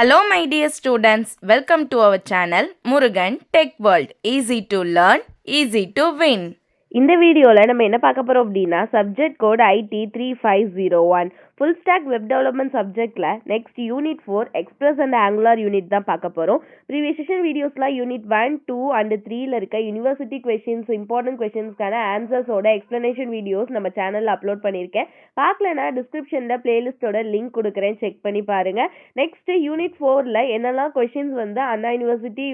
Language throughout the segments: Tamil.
Hello my dear students, welcome to our channel Murugan Tech World. Easy to learn, easy to win. இந்த வீடியோவில் நம்ம என்ன பார்க்க போகிறோம் அப்படின்னா subject code IT3501 full stack web development சப்ஜெக்டில் next unit 4 express and Angular unit தான் பார்க்க போகிறோம். ப்ரீவியஸ் செஷன் வீடியோஸில் யூனிட் 1, 2 அண்ட் 3ல இருக்க யூனிவர்சிட்டி கொஷின்ஸ் இம்பார்ட்டன்ட் கொஷின்ஸ்க்கான ஆன்சர்ஸோட எக்ஸ்ப்ளனேஷன் வீடியோஸ் நம்ம சேனலில் அப்லோட் பண்ணியிருக்கேன். பார்க்கலன்னா டிஸ்கிரிப்ஷனில் பிளேலிஸ்ட்டோட லிங்க் கொடுக்குறேன், செக் பண்ணி பாருங்கள். நெக்ஸ்ட் யூனிட் 4ல் என்னெல்லாம் கொஷின்ஸ் வந்து அண்ணா யூனிவர்சிட்டி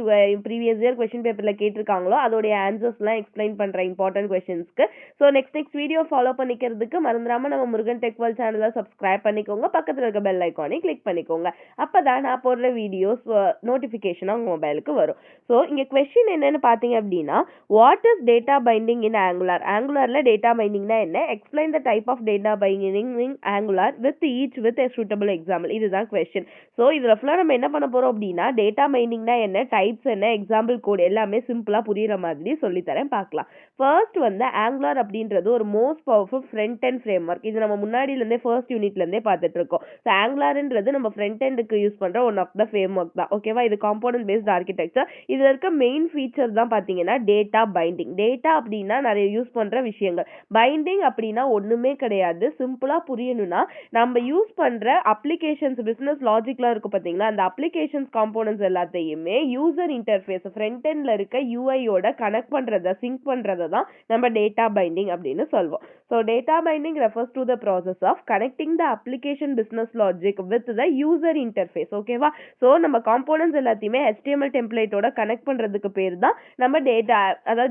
ப்ரீவியஸ் இயர் கொஷின் பேப்பரில் கேட்டிருக்காங்களோ அதோடைய ஆன்சர்ஸ்லாம் எக்ஸ்பிளைன் பண்ணுறேன் இம்பார்ட்டன்ட் questions-க்கு. ஸோ நெக்ஸ்ட் வீடியோ ஃபாலோ பண்ணிக்கிறதுக்கு மறந்துடாம நம்ம முருகன் டெக் வேர்ல்ட் சேனலை சப்ஸ்கிரைப் பண்ணிக்கோங்க, பக்கத்தில் இருக்க பெல் ஐக்கானை கிளிக் பண்ணிக்கோங்க. அப்பதான் நான் போடுற வீடியோஸ் நோட்டிஃபிகேஷனாக உங்கள் மொபைலுக்கு வரும். ஸோ இங்கே கொஸ்டின் என்னன்னு பார்த்தீங்க அப்படின்னா, what is data binding in Angular? ஆங்குலரில் டேட்டா பைண்டிங்னா என்ன? Explain the type of data binding in Angular with a suitable example. இதுதான் கொஸ்டின். ஸோ இதில் ஃபுல்லாக நம்ம என்ன பண்ண போகிறோம் அப்படின்னா, டேட்டா பைண்டிங்னா என்ன, டைப்ஸ் என்ன, எக்ஸாம்பிள் கோட் எல்லாமே சிம்பிளாக புரியுற மாதிரி சொல்லித்தரேன், பார்க்கலாம். ஃபர்ஸ்ட் வந்து ஆங்குலர் அப்படின்றது ஒரு most powerful front and frame work. இது நம்ம முன்னாடியிலேருந்தே ஃபர்ஸ்ட் யூனிட்லேருந்தே பார்த்துட்டு இருக்கோம். ஸோ ஆங்குலர்ன்றது நம்ம ஃப்ரண்ட் எண்டுக்கு யூஸ் பண்ணுற one of the framework தான். ஓகேவா? இது காம்போனன்ட் பேஸ்ட் ஆர்கிடெக்சர். இதில் இருக்க மெயின் ஃபீச்சர் தான் பார்த்தீங்கன்னா டேட்டா பைண்டிங். டேட்டா அப்படின்னா நிறைய யூஸ் பண்ணுற விஷயங்கள். பைண்டிங் அப்படின்னா ஒன்றுமே கிடையாது. சிம்பிளாக புரியணும்னா, நம்ம யூஸ் பண்ணுற அப்ளிகேஷன்ஸ், பிஸ்னஸ் லாஜிக்லாம் இருக்கும் பார்த்தீங்களா, அந்த அப்ளிகேஷன்ஸ் காம்போனன்ட்ஸ் எல்லாத்தையுமே யூசர் இன்டர்ஃபேஸ் ஃப்ரண்ட் எண்டில் இருக்க யூஐயோட கனெக்ட் பண்ணுறதை, சிங்க் பண்ணுறதை தான் நம்ம டேட்டா பைண்டிங் அப்படின்னு சொல்வோம். So data binding refers to the process of connecting the application business logic with the user interface. ஓகேவா? ஸோ நம்ம காம்போனன்ட்ஸ் எல்லாத்தையுமே HTML டெம்ப்ளேட்டோட கனெக்ட் பண்ணுறதுக்கு பேர் தான் நம்ம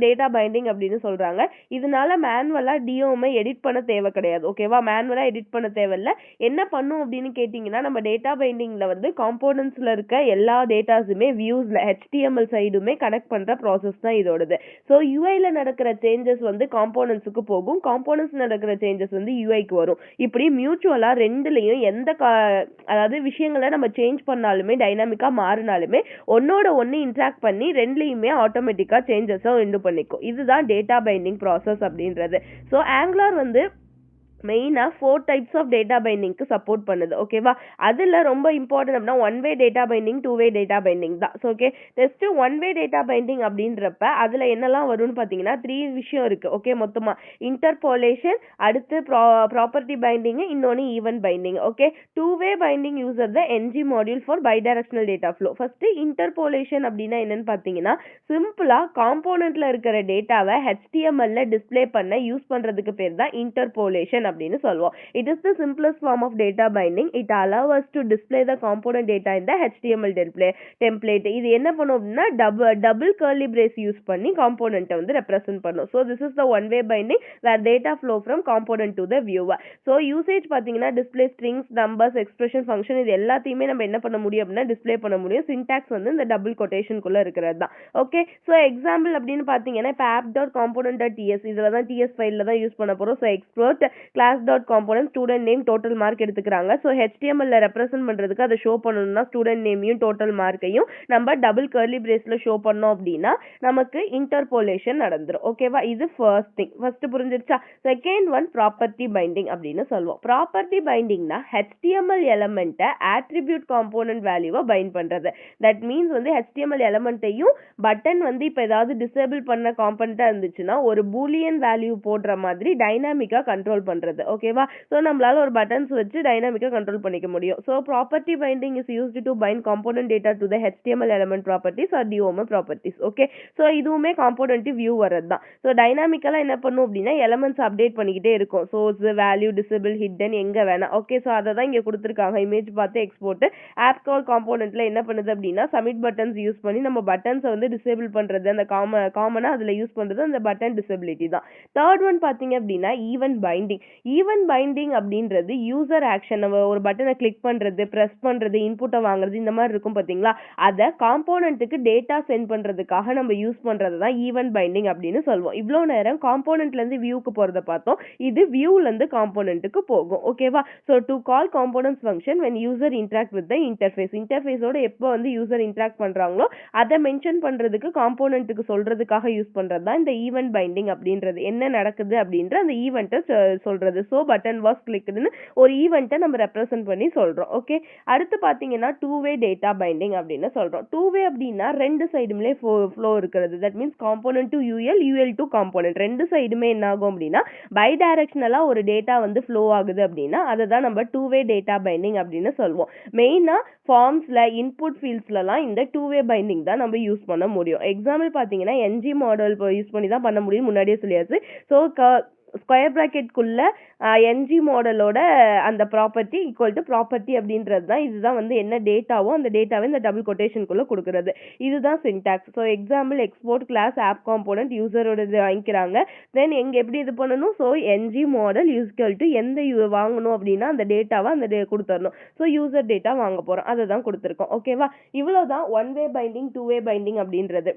டேட்டா பைண்டிங் அப்படின்னு சொல்கிறாங்க. இதனால மேனுவலாக டிஓமை எடிட் பண்ண தேவை கிடையாது. ஓகேவா? மேனுவலாக எடிட் பண்ண தேவையில்ல. என்ன பண்ணும் அப்படின்னு கேட்டிங்கன்னா, நம்ம டேட்டா பைண்டிங்கில் வந்து காம்போனன்ட்ஸில் இருக்க எல்லா டேட்டாஸுமே வியூஸில் HTML சைடுமே கனெக்ட் பண்ணுற ப்ராசஸ் தான் இதோடது. ஸோ யூஐயில் நடக்கிற சேஞ்சஸ் வந்து காம்போனன்ட்ஸுக்கு போகும், காம்போனன்ட்ஸ் நடக்கிற சேஞ்சஸ் வந்து யூஐக்கு வரும். இப்படி மியூச்சுவலாக ரெண்டுலையும் அதாவது விஷயங்களை நம்ம சேஞ்ச் பண்ணாலுமே, டைனாமிக்காக மாறினாலுமே ஒன்னோட ஒன்று இன்ட்ராக்ட் பண்ணி ரெண்டுலையுமே ஆட்டோமேட்டிக்காக சேஞ்சஸை உண்டு பண்ணிக்கும். இதுதான் டேட்டா பைண்டிங் ப்ராசஸ் அப்படின்றது. ஸோ ஆங்குலர் வந்து மெயினாக 4 டைப்ஸ் ஆஃப் டேட்டா பைண்டிங்க்கு சப்போர்ட் பண்ணுது. ஓகேவா? அதில் ரொம்ப இம்பார்ட்டன்ட் அப்படின்னா 1 வே டேட்டா பைண்டிங், 2 வே டேட்டா பைண்டிங் தான். ஸோ ஓகே, நெக்ஸ்ட் 1 வே டேட்டா பைண்டிங் அப்படின்றப்ப அதில் என்னெல்லாம் வரும்னு பார்த்தீங்கன்னா 3 விஷயம் இருக்குது. ஓகே, மொத்தமாக இன்டர்போலேஷன், அடுத்து ப்ராப்பர்ட்டி பைண்டிங், இன்னொன்று event binding. Okay, 2 way binding user the NG module for bidirectional data flow. First interpolation அப்படின்னா என்னன்னு பார்த்தீங்கன்னா, சிம்பிளாக காம்போனன்ட்ல இருக்கிற டேட்டாவை HTML டிஸ்பிளே பண்ண யூஸ் பண்ணுறதுக்கு பேர் தான் இன்டர்போலேஷன் அப்படின்னு சொல்லுவோம். It is the simplest form of data binding. It allows us to display the component data in the HTML template. இது என்ன பண்ணும் அப்படின்னா, டபுள் curly brace யூஸ் பண்ணி காம்போனன்ட்டை வந்து ரெப்ரசென்ட் பண்ணும். So this is the one way binding where data flow from component to the viewer. So usage பார்த்தீங்கன்னா display strings, numbers, expression, function, இது எல்லாத்தையுமே நம்ம என்ன பண்ண முடியும் அப்படின்னா டிஸ்பிளே பண்ண முடியும். சின்டாக்ஸ் வந்து இந்த டபுள் கொட்டேஷனுக்குள்ள இருக்கிறது தான். ஓகே, ஸோ எக்ஸாம்பிள் அப்படின்னு பார்த்தீங்கன்னா, இப்போ app.component.ts இதில் தான் TS ஃபைலில் தான் யூஸ் பண்ண போகிறோம். So export class.component student name total mark எடுத்துக்கிறாங்க. ஸோ HTML ரெப்ரசென்ட் பண்ணுறதுக்கு அதை ஷோ பண்ணணும்னா ஸ்டூடெண்ட் நேமையும் டோட்டல் மார்க்கையும் நம்ம டபுள் கர்லி பிரேஸில் ஷோ பண்ணோம் அப்படின்னா நமக்கு இன்டர்போலேஷன் நடந்துடும். ஓகேவா? இது ஃபர்ஸ்ட் திங். ஃபர்ஸ்ட் புரிஞ்சிருச்சா? செகண்ட் ஒன் ப்ராப்பர்ட்டி பைண்டிங் அப்படின்னு சொல்லுவோம். ப்ராப்பர்ட்டி பைண்டிங்னா HTML எலமெண்ட்டை ஆட்ரிபியூட் காம்போனன்ட் வேல்யூவை பைண்ட் பண்ணுறது. தட் மீன்ஸ் வந்து HTML எலமெண்ட்டையும் பட்டன் வந்து இப்போ ஏதாவது டிசேபிள் பண்ண காம்பனண்ட்டாக இருந்துச்சுன்னா ஒரு பூலியன் வேல்யூ போடுற மாதிரி டைனாமிக்காக கண்ட்ரோல் பண்ணுறது. ஓகேவா? ஸோ நம்மளால ஒரு பட்டன்ஸ் வச்சு டைனாமிக்காக கண்ட்ரோல் பண்ணிக்க முடியும். So property binding is used to bind component data to the HTML element properties or DOM properties. Okay, so இதுவுமே காம்போனன்ட் வியூ வரது தான். ஸோ டைனாமிக்கலாக என்ன பண்ணும் அப்படின்னா எலமெண்ட்ஸ் அப்டேட் பண்ணிக்கிட்டே இருக்கும். சோர்ஸ், வேல்யூ, டிசேபிள், ஹிடன், எங்கே வேணா. ஓகே, ஸோ அதை தான் இங்கே கொடுத்துருக்காங்க. இமேஜ் பார்த்து எக்ஸ்போர்ட் ஆப் கால் காம்போனன்ட்ல என்ன பண்ணுது அப்படின்னா சப்மிட் பட்டன்ஸ் யூஸ் பண்ணி நம்ம பட்டன்ஸை வந்து டிசேபிள் பண்ணுறது, அந்த காமனாக அதில் யூஸ் பண்ணுறது அந்த பட்டன் டிசபிலிட்டி தான். தேர்ட் ஒன் பார்த்தீங்க அப்படின்னா ஈவென்ட் பைண்டிங். ஈவென்ட் பைண்டிங் அப்படின்றது யூசர் ஆக்ஷன், நம்ம ஒரு பட்டனை கிளிக் பண்ணுறது, ப்ரெஸ் பண்ணுறது, இன்புட்டை வாங்குறது, இந்த மாதிரி இருக்கும் பார்த்தீங்களா, அதை காம்போனன்ட்டுக்கு டேட்டா சென்ட் பண்ணுறதுக்காக நம்ம யூஸ் பண்ணுறது தான் ஈவென்ட் பைண்டிங் அப்படின்னு சொல்லுவோம். இவ்வளோ நேரம் காம்போனன்ட்லேருந்து வியூக்கு போகிறத பார்த்தோம். இது வியூலேருந்து காம்போனன்ட்டுக்கு போகும். ஓகேவா? So to call components function when user interact with the interface. இன்டர்ஃபேஸோட எப்போ வந்து யூசர் இன்ட்ராக்ட் பண்ணுறாங்களோ அதை மென்ஷன் பண்ணுறதுக்கு காம்போனன்ட்டுக்கு சொல்கிறதுக்காக யூஸ் பண்ணுறது தான் இந்த ஈவென்ட் பைண்டிங் அப்படின்றது. என்ன நடக்குது அப்படின்ற அந்த ஈவெண்ட்டை சொல்கிறது சொல்றது. ஸோ பட்டன் வாஸ் கிளிக்டுன்னு ஒரு ஈவெண்ட்டை நம்ம ரெப்ரசென்ட் பண்ணி சொல்றோம். ஓகே, அடுத்து பார்த்தீங்கன்னா டூ வே டேட்டா பைண்டிங் அப்படின்னு சொல்றோம். டூ வே அப்படின்னா ரெண்டு சைடுமே ஃப்ளோ இருக்கிறது. That means component to UL, UL to component ரெண்டு சைடுமே என்ன ஆகும் அப்படின்னா பை டைரக்ஷனலா ஒரு டேட்டா வந்து ஃப்ளோ ஆகுது அப்படின்னா அதை தான் நம்ம டூ வே டேட்டா பைண்டிங் அப்படின்னு சொல்லுவோம். மெயினா ஃபார்ம்ஸ்ல இன்புட் ஃபீல்ட்ஸ்லாம் இந்த டூ வே பைண்டிங் தான் நம்ம யூஸ் பண்ண முடியும். எக்ஸாம்பிள் பார்த்தீங்கன்னா என்ஜி மாடல் யூஸ் பண்ணி தான் பண்ண முடியும், முன்னாடியே சொல்லியாச்சு. ஸோ ஸ்கொயர் ப்ராக்கெட்குள்ள என்ஜி மாடலோட அந்த ப்ராப்பர்ட்டி ஈக்குவல் டு ப்ராப்பர்ட்டி அப்படின்றது தான். இதுதான் வந்து என்ன டேட்டாவோ அந்த டேட்டாவை இந்த டபுள் கொட்டேஷனுக்குள்ள கொடுக்குறது. இதுதான் syntax. So example export class app component யூசரோட இது வாங்கிக்கிறாங்க. தென் எங்க எப்படி இது பண்ணணும்? So NG model equal to எந்த வாங்கணும் அப்படின்னா அந்த டேட்டாவை அந்த கொடுத்துடணும். ஸோ யூசர் டேட்டா வாங்க போறோம், அதை தான் கொடுத்துருக்கோம். ஓகேவா? இவ்வளோதான் one way binding two way binding அப்படின்றது.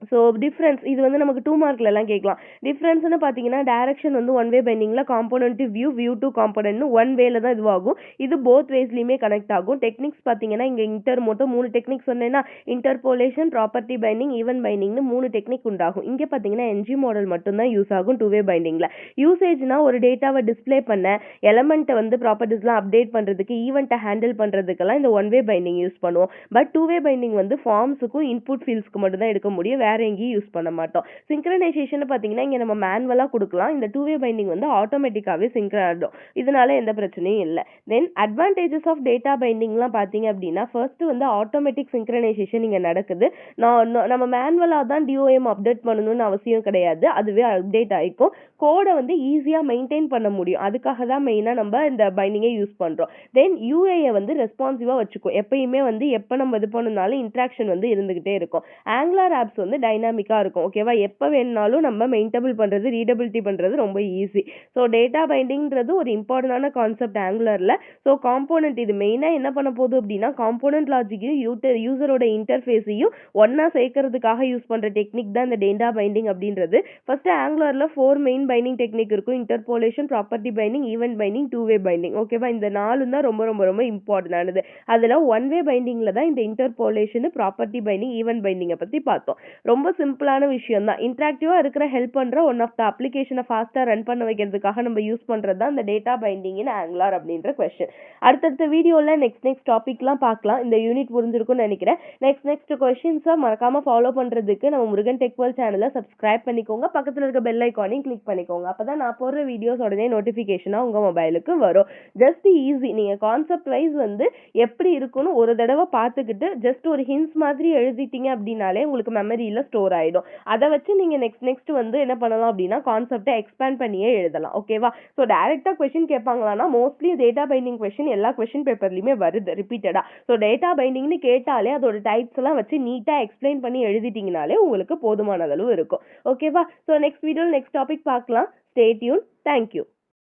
ஸோ டிஃப்ரென்ஸ் இது வந்து நமக்கு 2 மார்க்லலாம் கேட்கலாம். டிஃப்ரென்ஸ்னு பார்த்தீங்கன்னா டைரக்ஷன் வந்து ஒன் வே பைண்டிங்கில் component to view, view to காம்போனன்ட்னு ஒன் வேல தான் இதுவாகும். இது போத் வேஸ்லையுமே கனெக்ட் ஆகும். டெக்னிக்ஸ் பார்த்தீங்கன்னா இங்கே மொத்தம் 3 டெக்னிக் சொன்னேன்னா இன்டர்போலேஷன், ப்ராப்பர்ட்டி பைண்டிங், ஈவென்ட் பைண்டிங்னு 3 டெக்னிக் உண்டாகும். இங்கே பார்த்தீங்கன்னா என்ஜி மாடல் மட்டும்தான் யூஸ் ஆகும் டூ வே பைண்டிங்கில். யூசேஜ்னா ஒரு டேட்டாவை டிஸ்பிளே பண்ண, எலமெண்ட்டை வந்து ப்ராப்பர்ட்டிஸ்லாம் அப்டேட் பண்ணுறதுக்கு, ஈவெண்ட்டை ஹேண்டில் பண்ணுறதுக்கெல்லாம் இந்த ஒன் வே பைண்டிங் யூஸ் பண்ணுவோம். பட் டூ வே பைண்டிங் வந்து ஃபார்ம்ஸுக்கும் இன்புட் ஃபீல்ட்ஸ்க்கு மட்டும் தான் எடுக்க முடியும், வேற எங்கேயும் யூஸ் பண்ண மாட்டோம். சிங்க்ரனைசேஷன் பார்த்தீங்கன்னா இங்கே நம்ம மேனுவலா கொடுக்கலாம். இந்த டூ வே பைண்டிங் வந்து ஆட்டோமேட்டிக்காவே சிங்க்ரன் ஆகிடும். இதனால எந்த பிரச்சனையும் இல்லை. தென் அட்வான்டேஜஸ் ஆஃப் டேட்டா பைண்டிங்லாம் பார்த்தீங்க அப்படின்னா ஃபர்ஸ்ட் வந்து ஆட்டோமேட்டிக் சிங்க்ரனைசேஷன் இங்கே நடக்குது. நம்ம மேனுவலா தான் டிஓஎம் அப்டேட் பண்ணணும்னு அவசியம் கிடையாது, அதுவே அப்டேட் ஆகிக்கும். கோடை வந்து ஈஸியாக மெயின்டைன் பண்ண முடியும். அதுக்காக தான் மெயினாக நம்ம இந்த பைண்டிங்கை யூஸ் பண்ணுறோம். தென் யூஏயை வந்து ரெஸ்பான்சிவாக வச்சுக்கும். எப்பயுமே வந்து எப்போ நம்ம இது பண்ணணும்னாலும் இன்ட்ராக்ஷன் வந்து இருந்துகிட்டே இருக்கும். ஆங்குலர் ஆப்ஸ் வந்து டைனாமிக்காக இருக்கும். ஓகேவா? எப்போ வேணுனாலும் நம்ம மெயின்டபிள் பண்ணுறது, ரீடபிலிட்டி பண்ணுறது ரொம்ப ஈஸி. ஸோ டேட்டா பைண்டிங்கிறது ஒரு இம்பார்ட்டண்டான கான்செப்ட் ஆங்குலரில். ஸோ காம்போனன்ட் இது மெயினாக என்ன பண்ண போகுது அப்படின்னா காம்போனன்ட் லாஜிக்கையும் யூசரோட இன்டர்ஃபேஸையும் ஒன்றா சேர்க்கறதுக்காக யூஸ் பண்ணுற டெக்னிக் தான் இந்த டேட்டா பைண்டிங் அப்படின்றது. ஃபர்ஸ்ட் ஆங்குலரில் 4 மெயின் பைண்டிங் டெக்னிக் இருக்கும். Interpolation, property binding, event binding, two way binding. ஓகேவா? இந்த 4 தான் ரொம்ப ரொம்ப ரொம்ப இம்பார்ட்டன்டானது. அதில் ஒன் வே பைண்டிங்கில் தான் இந்த இன்டர்போலேஷன், ப்ராப்பர்ட்டி பைண்டிங், ஈவென்ட் பைண்டிங்கை பற்றி பார்த்தோம். ரொம்ப சிம்பிளான விஷயம் தான். இன்ட்ராக்டிவாக இருக்கிற ஹெல்ப் பண்ணுற ஒன் ஆஃப் த அப்ளிகேஷனை ஃபாஸ்ட்டாக ரன் பண்ண வைக்கிறதுக்காக நம்ம யூஸ் பண்ணுறது தான் இந்த டேட்டா பைண்டிங் இன் ஆங்குலர் அப்படின்ற கொஸ்டின். அடுத்தடுத்த வீடியோவில் நெக்ஸ்ட் டாபிக்லாம் பார்க்கலாம். இந்த யூனிட் புரிஞ்சிருக்கும்னு நினைக்கிறேன். நெக்ஸ்ட் கொஸ்டின்ஸை மறக்காமல் ஃபாலோ பண்ணுறதுக்கு நம்ம முருகன் டெக் வேர்ல்ட் சேனலை சப்ஸ்கிரைப் பண்ணிக்கோங்க. பக்கத்தில் இருக்க பெல் ஐக்கானையும் கிளிக் பண்ணிக்கோங்க. அப்போ தான் நான் போடுற வீடியோஸ் உடனே நோட்டிஃபிகேஷனாக உங்கள் மொபைலுக்கு வரும். Just easy. நீங்கள் கான்செப்ட் வைஸ் வந்து எப்படி இருக்குன்னு ஒரு தடவை பார்த்துக்கிட்டு ஜஸ்ட் ஒரு ஹிண்ட்ஸ் மாதிரி எழுதிட்டீங்க அப்படின்னாலே உங்களுக்கு மெமரியில் ஸ்டோர் ஆகிடும். அதை வச்சு நீங்கள் நெக்ஸ்ட் வந்து என்ன பண்ணலாம் அப்படின்னா கான்செப்டை எக்ஸ்பேண்ட் பண்ணியே எழுதலாம். ஓகேவா? ஸோ டேரெக்டாக கொஸ்டின் கேட்பாங்களான்னா மோஸ்ட்லி டேட்டா பைண்டிங் கொஸ்டின் எல்லா கொஸ்டின் பேப்பர்லையுமே வருது ரிப்பீட்டடாக. ஸோ டேட்டா பைண்டிங்னு கேட்டாலே அதோட டைப்ஸ் எல்லாம் வச்சு நீட்டாக எக்ஸ்பிளைன் பண்ணி எழுதிட்டீங்கனாலே உங்களுக்கு போதுமான அளவு இருக்கும். ஓகேவா? ஸோ நெக்ஸ்ட் வீடியோவில் நெக்ஸ்ட் டாபிக் பார்க்கலாம். Stay tune. தேங்க்யூ.